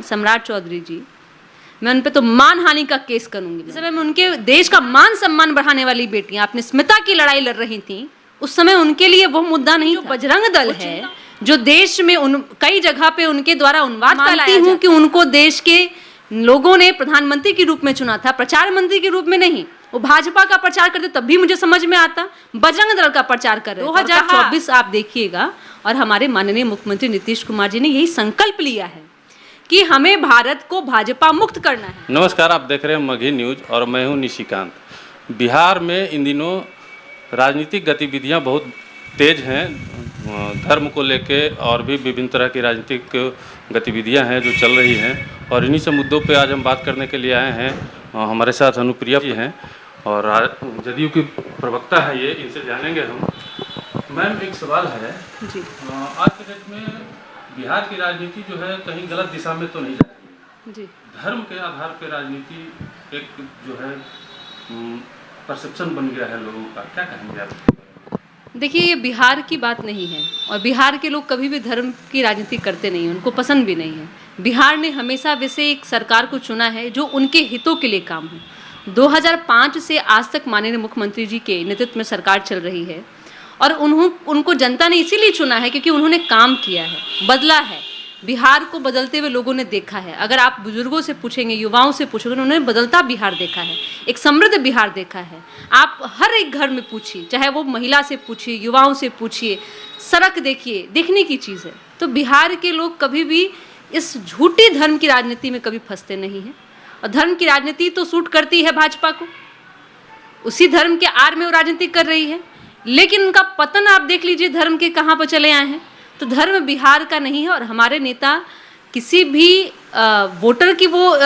सम्राट चौधरी जी, मैं उन पे तो मानहानि का केस करूंगी। जिस समय में उनके देश का मान सम्मान बढ़ाने वाली बेटियां अपनी स्मिता की लड़ाई लड़ रही थी, उस समय उनके लिए वो मुद्दा नहीं था। बजरंग दल है जो देश में कई जगह पे उनके द्वारा उन्माद फैलाया हूं कि उनको देश के लोगों ने प्रधानमंत्री के रूप में चुना था, प्रचार मंत्री के रूप में नहीं। वो भाजपा का प्रचार करते तब भी मुझे समझ में आता, बजरंग दल का प्रचार कर रहे 2024 आप देखिएगा। और हमारे माननीय मुख्यमंत्री नीतीश कुमार जी ने यही संकल्प लिया है कि हमें भारत को भाजपा मुक्त करना है। नमस्कार, आप देख रहे हैं मगही न्यूज और मैं हूं निशिकांत। बिहार में इन दिनों राजनीतिक गतिविधियां बहुत तेज हैं, धर्म को लेके और भी विभिन्न तरह की राजनीतिक गतिविधियां हैं जो चल रही हैं, और इन्हीं सब मुद्दों पे आज हम बात करने के लिए आए हैं। हमारे साथ अनुप्रिया जी हैं और जदयू की प्रवक्ता है ये, इनसे जानेंगे हम। मैम, एक सवाल है जी, आज के डेट में बिहार की राजनीति जो है कहीं गलत दिशा में तो नहीं जा रही है? जी, धर्म के आधार पर राजनीति एक जो है परसेप्शन बन गया है लोगों का, क्या कहेंगे आप? देखिए, ये बिहार की बात नहीं है और बिहार के लोग कभी भी धर्म की राजनीति करते नहीं हैं, उनको पसंद भी नहीं है। बिहार ने हमेशा वैसे एक सरकार को चुना है जो उनके हितों के लिए काम हो। 2005 से आज तक माननीय मुख्यमंत्री जी के नेतृत्व में सरकार चल रही है और उनको जनता ने इसीलिए चुना है क्योंकि उन्होंने काम किया है, बदला है। बिहार को बदलते हुए लोगों ने देखा है। अगर आप बुजुर्गों से पूछेंगे, युवाओं से पूछेंगे, उन्होंने बदलता बिहार देखा है, एक समृद्ध बिहार देखा है। आप हर एक घर में पूछिए, चाहे वो महिला से पूछिए, युवाओं से पूछिए, सड़क देखिए, देखने की चीज़ है। तो बिहार के लोग कभी भी इस झूठी धर्म की राजनीति में कभी फंसते नहीं हैं। और धर्म की राजनीति तो सूट करती है भाजपा को, उसी धर्म के आड़ में वो राजनीति कर रही है। लेकिन उनका पतन आप देख लीजिए धर्म के कहाँ पर चले आए हैं। तो धर्म बिहार का नहीं है और हमारे नेता किसी भी वोटर की वो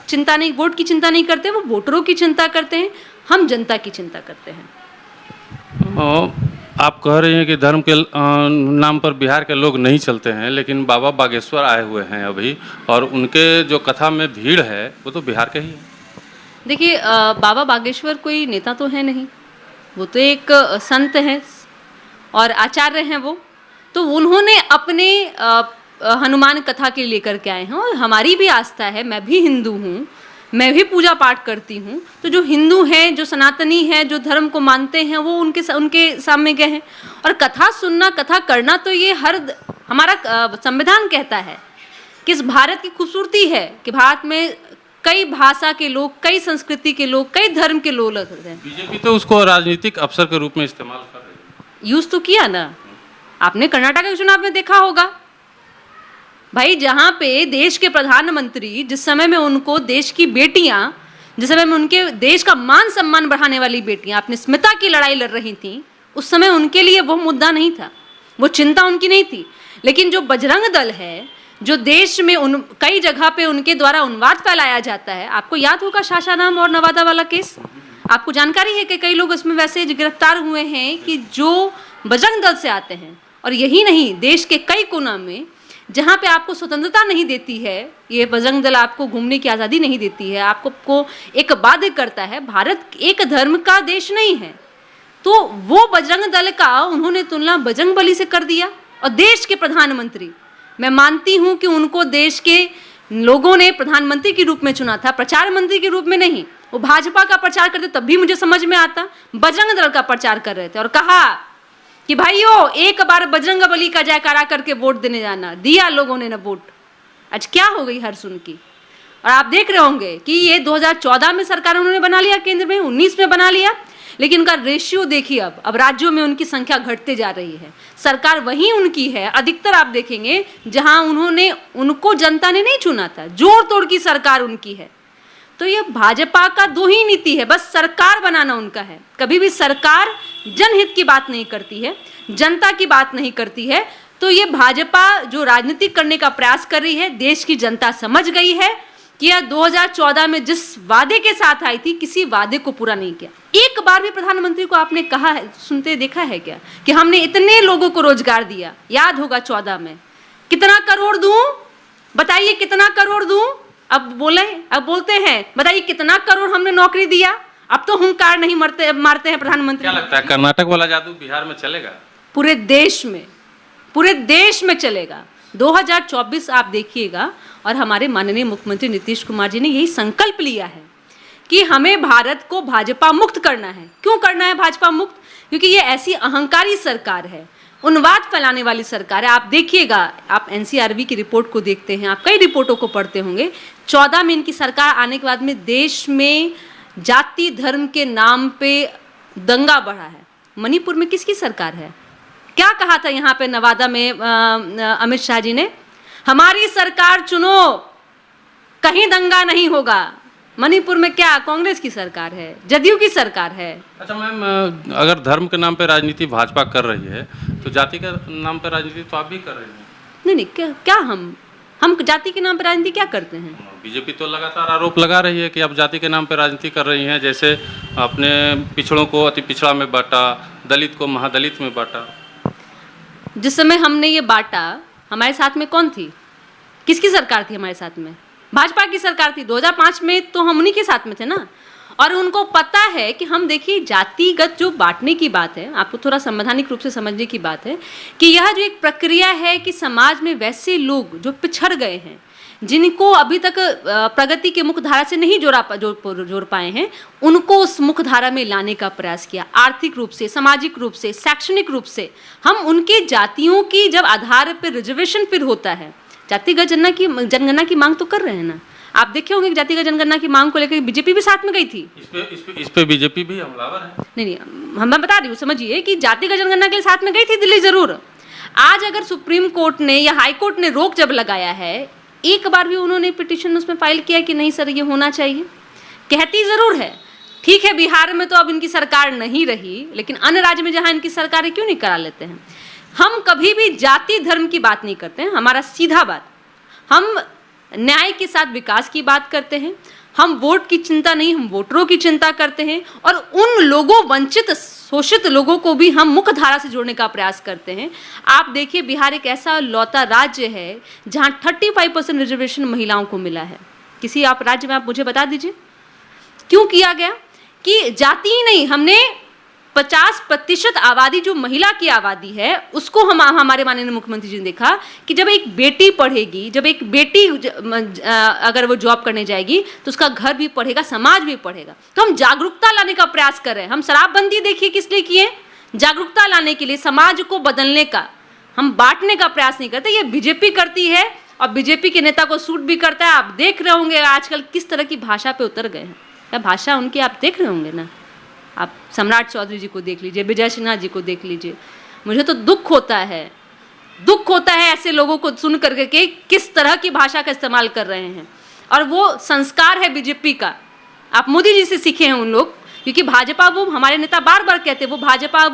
चिंता नहीं, वोट की चिंता नहीं करते, वो वोटरों की चिंता करते हैं। हम जनता की चिंता करते हैं। आप कह रही हैं कि धर्म के नाम पर बिहार के लोग नहीं चलते हैं, लेकिन बाबा बागेश्वर आए हुए हैं अभी, और उनके जो कथा में भीड़ है वो तो बिहार के ही है। देखिए, बाबा बागेश्वर कोई नेता तो है नहीं, वो तो एक संत हैं और आचार्य हैं वो। तो उन्होंने अपने हनुमान कथा के लेकर के आए हैं और हमारी भी आस्था है। मैं भी हिंदू हूँ, मैं भी पूजा पाठ करती हूँ। तो जो हिंदू हैं, जो सनातनी हैं, जो धर्म को मानते हैं, वो उनके सामने गए हैं। और कथा सुनना, कथा करना तो ये हमारा संविधान कहता है कि इस भारत की खूबसूरती है कि भारत में कई भाषा के लोग, कई संस्कृति के लोग, कई धर्म के लोग रहते हैं। बीजेपी तो उसको राजनीतिक अवसर के रूप में इस्तेमाल कर रही है। यूज तो किया ना, आपने कर्नाटक के चुनाव में देखा होगा भाई, जहां पे देश के प्रधानमंत्री, जिस समय में उनको देश की बेटियां, जिस समय में उनके देश का मान सम्मान बढ़ाने वाली बेटियां अपनी स्मिता की लड़ाई लड़ रही थी, उस समय उनके लिए वो मुद्दा नहीं था, वो चिंता उनकी नहीं थी। लेकिन जो बजरंग दल है, जो देश में कई जगह पे उनके द्वारा उन्माद फैलाया जाता है। आपको याद होगा सासाराम और नवादा वाला केस, आपको जानकारी है कि कई लोग इसमें वैसे गिरफ्तार हुए हैं कि जो बजरंग दल से आते हैं। और यही नहीं, देश के कई कोना में जहाँ पे आपको स्वतंत्रता नहीं देती है, ये बजरंग दल आपको घूमने की आज़ादी नहीं देती है, आपको एक बाध्य करता है। भारत एक धर्म का देश नहीं है, तो वो बजरंग दल का उन्होंने तुलना बजरंगबली से कर दिया। और देश के प्रधानमंत्री, मैं मानती हूँ कि उनको देश के लोगों ने प्रधानमंत्री के रूप में चुना था, प्रचार मंत्री के रूप में नहीं। वो भाजपा का प्रचार करते तब भी मुझे समझ में आता, बजरंग दल का प्रचार कर रहे थे और कहा कि भाइयों एक बार बजरंगबली का जयकारा करके वोट देने जाना। दिया लोगों ने ना वोट। आज क्या हो गई हर सुन की। और आप देख रहे होंगे कि ये 2014 में सरकार उन्होंने बना लिया, केंद्र में 19 में बना लिया, लेकिन उनका रेशियो देखिए, अब राज्यों में उनकी संख्या घटते जा रही है। सरकार वही उनकी है, अधिकतर आप देखेंगे जहां उनको जनता ने नहीं चुना था, जोड़ तोड़ की सरकार उनकी है। तो ये भाजपा का दो ही नीति है, बस सरकार बनाना उनका है। कभी भी सरकार जनहित की बात नहीं करती है, जनता की बात नहीं करती है। तो ये भाजपा जो राजनीति करने का प्रयास कर रही है, देश की जनता समझ गई है कि यह 2014 में जिस वादे के साथ आई थी, किसी वादे को पूरा नहीं किया। एक बार भी प्रधानमंत्री को आपने कहा है, सुनते देखा है क्या कि हमने इतने लोगों को रोजगार दिया? याद होगा 14 में कितना करोड़ दूं, बताइए कितना करोड़ दूं? अब बोलते हैं बताइए कितना करोड़ हमने नौकरी दिया। अब तो हुंकार नहीं मारते हैं प्रधानमंत्री। क्या लगता है कर्नाटक वाला जादू बिहार में चलेगा? पूरे देश में चलेगा। 2024 आप देखिएगा, और हमारे माननीय मुख्यमंत्री नीतीश कुमार जी ने यही संकल्प लिया है कि हमें भारत को भाजपा मुक्त करना है। क्यों करना है भाजपा मुक्त? क्योंकि ये ऐसी अहंकारी सरकार है, उन्माद फैलाने वाली सरकार है। आप देखिएगा, आप एनसीआरबी की रिपोर्ट को देखते हैं, आप कई रिपोर्टों को पढ़ते होंगे। 14 में इनकी सरकार आने के बाद में देश में जाति धर्म के नाम पे दंगा बढ़ा है। मणिपुर में किसकी सरकार है? क्या कहा था यहाँ पे नवादा में अमित शाह जी ने? हमारी सरकार चुनो, कहीं दंगा नहीं होगा। मणिपुर में क्या कांग्रेस की सरकार है, जदयू की सरकार है। अच्छा मैम, अगर धर्म के नाम पे राजनीति भाजपा कर रही है तो जाति के नाम पे राजनीति तो आप भी कर रहे हैं। नहीं, क्या हम जाति के नाम पर राजनीति क्या करते हैं? बीजेपी तो लगातार आरोप लगा रही है कि आप जाति के नाम पे राजनीति कर रही हैं, जैसे अपने पिछड़ों को अति पिछड़ा में बांटा, दलित को महादलित में बांटा। जिस समय हमने ये बांटा, हमारे साथ में कौन थी? किसकी सरकार थी हमारे साथ में? भाजपा की सरकार थी। 2005 में तो हम उन्हीं के साथ में थे ना। और उनको पता है कि हम, देखिए, जातिगत जो बांटने की बात है, आपको थोड़ा संवैधानिक रूप से समझने की बात है कि यह जो एक प्रक्रिया है कि समाज में वैसे लोग जो पिछड़ गए हैं, जिनको अभी तक प्रगति के मुख्य धारा से नहीं जोड़ पाए हैं, उनको उस मुख्य धारा में लाने का प्रयास किया। आर्थिक रूप से, सामाजिक रूप से, शैक्षणिक रूप से हम उनके जातियों की जब आधार पर रिजर्वेशन फिर होता है, जातिगत जनगणना की मांग तो कर रहे हैं ना। आप देखे होंगे कि जातिगत जनगणना की मांग को लेकर बीजेपी भी साथ में गई थी। इस पे बीजेपी भी हमलावर है। नहीं, हम बता रही हूँ, समझिए कि जातिगत जनगणना के लिए साथ में गई थी दिल्ली जरूर। आज अगर सुप्रीम कोर्ट ने या हाई कोर्ट ने रोक जब लगाया है, एक बार भी उन्होंने पिटीशन उसमें फाइल किया कि नहीं सर ये होना चाहिए? कहती जरूर है। ठीक है, बिहार में तो अब इनकी सरकार नहीं रही, लेकिन अन्य राज्य में जहाँ इनकी सरकार है क्यों नहीं करा लेते हैं? हम कभी भी जाति धर्म की बात नहीं करते हैं। हमारा सीधा बात, हम न्याय के साथ विकास की बात करते हैं। हम वोट की चिंता नहीं, हम वोटरों की चिंता करते हैं। और उन लोगों, वंचित शोषित लोगों को भी हम मुख्य धारा से जोड़ने का प्रयास करते हैं। आप देखिए, बिहार एक ऐसा लौता राज्य है जहां 35% रिजर्वेशन महिलाओं को मिला है। किसी आप राज्य में आप मुझे बता दीजिए क्यों किया गया? कि जाति ही नहीं, हमने 50% आबादी जो महिला की आबादी है उसको हमारे माननीय मुख्यमंत्री जी ने देखा कि जब एक बेटी पढ़ेगी, जब एक बेटी अगर वो जॉब करने जाएगी तो उसका घर भी पढ़ेगा, समाज भी पढ़ेगा। तो हम जागरूकता लाने का प्रयास कर रहे हैं। हम शराबबंदी देखिए किस लिए किए? जागरूकता लाने के लिए, समाज को बदलने का। हम बांटने का प्रयास नहीं करते। ये बीजेपी करती है और बीजेपी के नेता को सूट भी करता है। आप देख रहे होंगे आजकल किस तरह की भाषा पे उतर गए हैं। क्या भाषा उनकी आप देख रहे होंगे ना। आप सम्राट चौधरी जी को देख लीजिए, विजय सिन्हा जी को देख लीजिए। मुझे तो दुख होता है ऐसे लोगों को सुन करके कि किस तरह की भाषा का इस्तेमाल कर रहे हैं। और वो संस्कार है बीजेपी का। आप मोदी जी से सीखे हैं उन लोग, क्योंकि भाजपा, वो हमारे नेता बार बार कहते हैं वो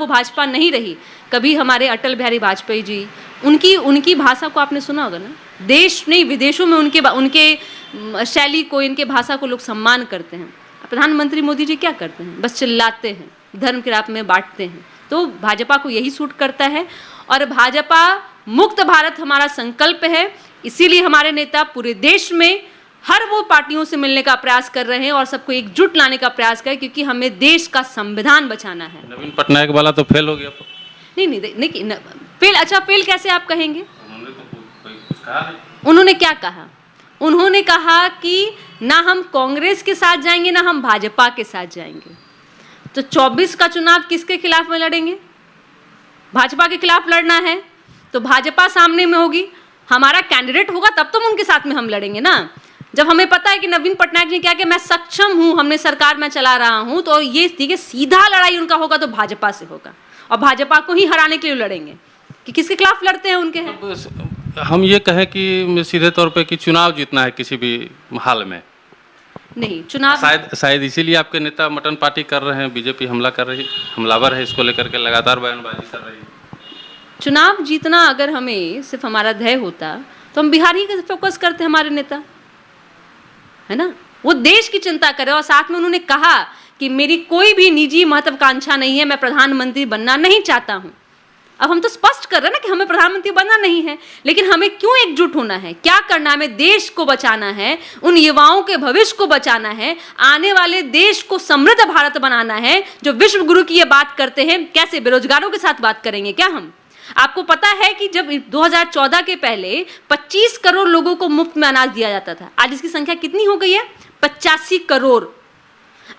भाजपा नहीं रही। कभी हमारे अटल बिहारी वाजपेयी जी, उनकी भाषा को आपने सुना होगा ना। देश नहीं, विदेशों में उनके शैली को, इनके भाषा को लोग सम्मान करते हैं। प्रधानमंत्री मोदी जी क्या करते हैं? बस चिल्लाते हैं, धर्म के रात में बांटते हैं। तो भाजपा को यही सूट करता है। और भाजपा मुक्त भारत हमारा संकल्प है। इसीलिए हमारे नेता पूरे देश में हर वो पार्टियों से मिलने का प्रयास कर रहे हैं और सबको एकजुट लाने का प्रयास करें, क्योंकि हमें देश का संविधान बचाना है। नवीन पटनायक वाला तो फेल हो गया। नहीं, फेल। अच्छा, फेल कैसे आप कहेंगे? उन्होंने तो कुछ कहा नहीं। उन्होंने क्या कहा? उन्होंने कहा कि ना हम कांग्रेस के साथ जाएंगे, ना हम भाजपा के साथ जाएंगे। तो 24 का चुनाव किसके खिलाफ में लड़ेंगे? भाजपा के खिलाफ लड़ना है तो भाजपा सामने में होगी, हमारा कैंडिडेट होगा, तब तो उनके साथ में हम लड़ेंगे ना। जब हमें पता है कि नवीन पटनायक ने क्या कि मैं सक्षम हूं, हमने सरकार में चला रहा हूं, तो ये ठीक है, सीधा लड़ाई उनका होगा तो भाजपा से होगा। और भाजपा को ही हराने के लिए लड़ेंगे। कि किसके खिलाफ लड़ते हैं? उनके हैं। हम ये कहें कि सीधे तौर पे कि चुनाव जीतना है किसी भी हाल में। नहीं, चुनाव शायद इसीलिए आपके नेता मटन पार्टी कर रहे हैं, बीजेपी हमलावर है, इसको लेकर के लगातार बयानबाजी कर रही है। चुनाव जीतना अगर हमें सिर्फ हमारा ध्येय होता तो हम बिहार ही का फोकस करते, हमारे नेता है ना। वो देश की चिंता करे और साथ में उन्होंने कहा कि मेरी कोई भी निजी महत्वाकांक्षा नहीं है, मैं प्रधानमंत्री बनना नहीं चाहता हूं। अब हम तो स्पष्ट कर रहे हैं ना कि हमें प्रधानमंत्री बनना नहीं है, लेकिन हमें क्यों एकजुट होना है, क्या करना है? हमें देश को बचाना है, उन युवाओं के भविष्य को बचाना है, आने वाले देश को समृद्ध भारत बनाना है। जो विश्व गुरु की ये बात करते हैं, कैसे बेरोजगारों के साथ बात करेंगे क्या हम? आपको पता है कि जब 2014 के पहले 25 करोड़ लोगों को मुफ्त में अनाज दिया जाता था, आज इसकी संख्या कितनी हो गई है? 85 करोड़।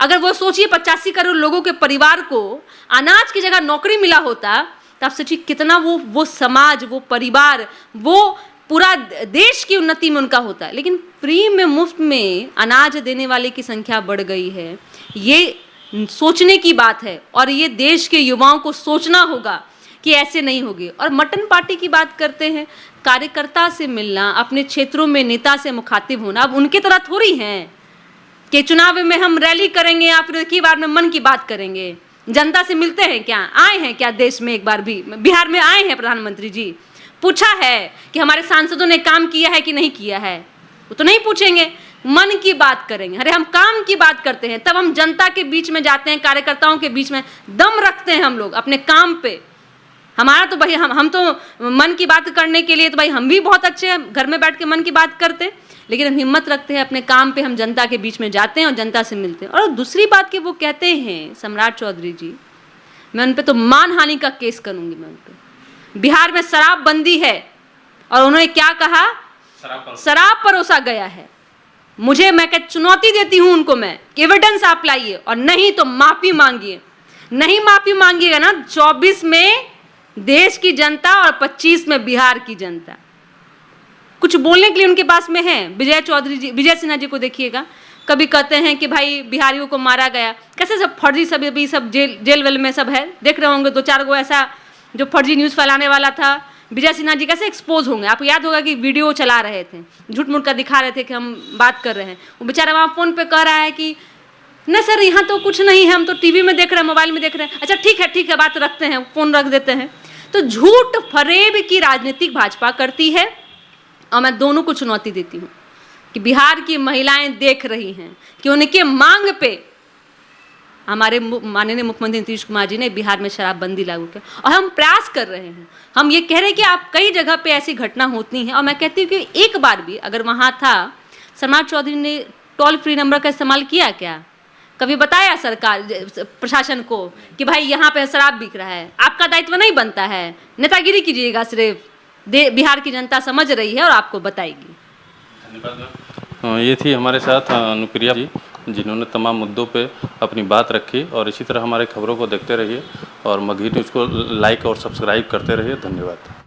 अगर वो सोचिए 85 करोड़ लोगों के परिवार को अनाज की जगह नौकरी मिला होता, तो आप सोचिए कितना वो समाज, वो परिवार, वो पूरा देश की उन्नति में उनका होता है। लेकिन फ्री में, मुफ्त में अनाज देने वाले की संख्या बढ़ गई है। ये सोचने की बात है और ये देश के युवाओं को सोचना होगा कि ऐसे नहीं होगी। और मटन पार्टी की बात करते हैं, कार्यकर्ता से मिलना, अपने क्षेत्रों में नेता से मुखातिब होना, अब उनके तरह थोड़ी हैं कि चुनाव में हम रैली करेंगे या फिर एक ही बार में मन की बात करेंगे। जनता से मिलते हैं क्या? आए हैं क्या देश में? एक बार भी बिहार में आए हैं प्रधानमंत्री जी? पूछा है कि हमारे सांसदों ने काम किया है कि नहीं किया है? वो तो नहीं पूछेंगे, मन की बात करेंगे। अरे हम काम की बात करते हैं, तब हम जनता के बीच में जाते हैं, कार्यकर्ताओं के बीच में दम रखते हैं हम लोग अपने काम पे। हमारा तो भाई हम तो मन की बात करने के लिए तो भाई हम भी बहुत अच्छे हैं, घर में बैठ के मन की बात करते हैं, लेकिन हम हिम्मत रखते हैं अपने काम पे, हम जनता के बीच में जाते हैं और जनता से मिलते हैं। और दूसरी बात कि वो कहते हैं सम्राट चौधरी जी, मैं उन पे तो मानहानि का केस करूंगी। मैं उन पे, बिहार में शराबबंदी है और उन्होंने क्या कहा? शराब परोसा गया है। मैं चुनौती देती हूं उनको, मैं एविडेंस आप लाइए और नहीं तो माफी मांगिए। नहीं माफी मांगिएगा ना, 24 में देश की जनता और 25 में बिहार की जनता कुछ बोलने के लिए उनके पास में है। विजय सिन्हा जी को देखिएगा, कभी कहते हैं कि भाई बिहारियों को मारा गया, कैसे सब फर्जी, सब अभी सब जेल वेल में सब है, देख रहे होंगे 2-4 गो ऐसा जो फर्जी न्यूज़ फैलाने वाला था। विजय सिन्हा जी कैसे एक्सपोज होंगे? आपको याद होगा कि वीडियो चला रहे थे, झूठ मूठ का दिखा रहे थे कि हम बात कर रहे हैं। वो बेचारा वहाँ फ़ोन पे कह रहा है कि नहीं सर यहाँ तो कुछ नहीं है, हम तो टीवी में देख रहे हैं, मोबाइल में देख रहे हैं। अच्छा ठीक है बात रखते हैं, फ़ोन रख देते हैं। तो झूठ फरेब की राजनीतिक भाजपा करती है और मैं दोनों को चुनौती देती हूँ कि बिहार की महिलाएं देख रही हैं कि उनके मांग पे हमारे माननीय मुख्यमंत्री नीतीश कुमार जी ने बिहार में शराबबंदी लागू किया और हम प्रयास कर रहे हैं। हम ये कह रहे हैं कि आप कई जगह पे ऐसी घटना होती हैं और मैं कहती हूँ कि एक बार भी अगर वहाँ था, सम्राट चौधरी ने टोल फ्री नंबर का इस्तेमाल किया क्या? कभी बताया सरकार प्रशासन को कि भाई यहाँ पे शराब बिक रहा है? आपका दायित्व नहीं बनता है, नेतागिरी कीजिएगा सिर्फ। बिहार की जनता समझ रही है और आपको बताएगी। धन्यवाद। ये थी हमारे साथ अनुप्रिया जी, जिन्होंने तमाम मुद्दों पे अपनी बात रखी। और इसी तरह हमारे खबरों को देखते रहिए और मगही न्यूज़ को लाइक और सब्सक्राइब करते रहिए। धन्यवाद।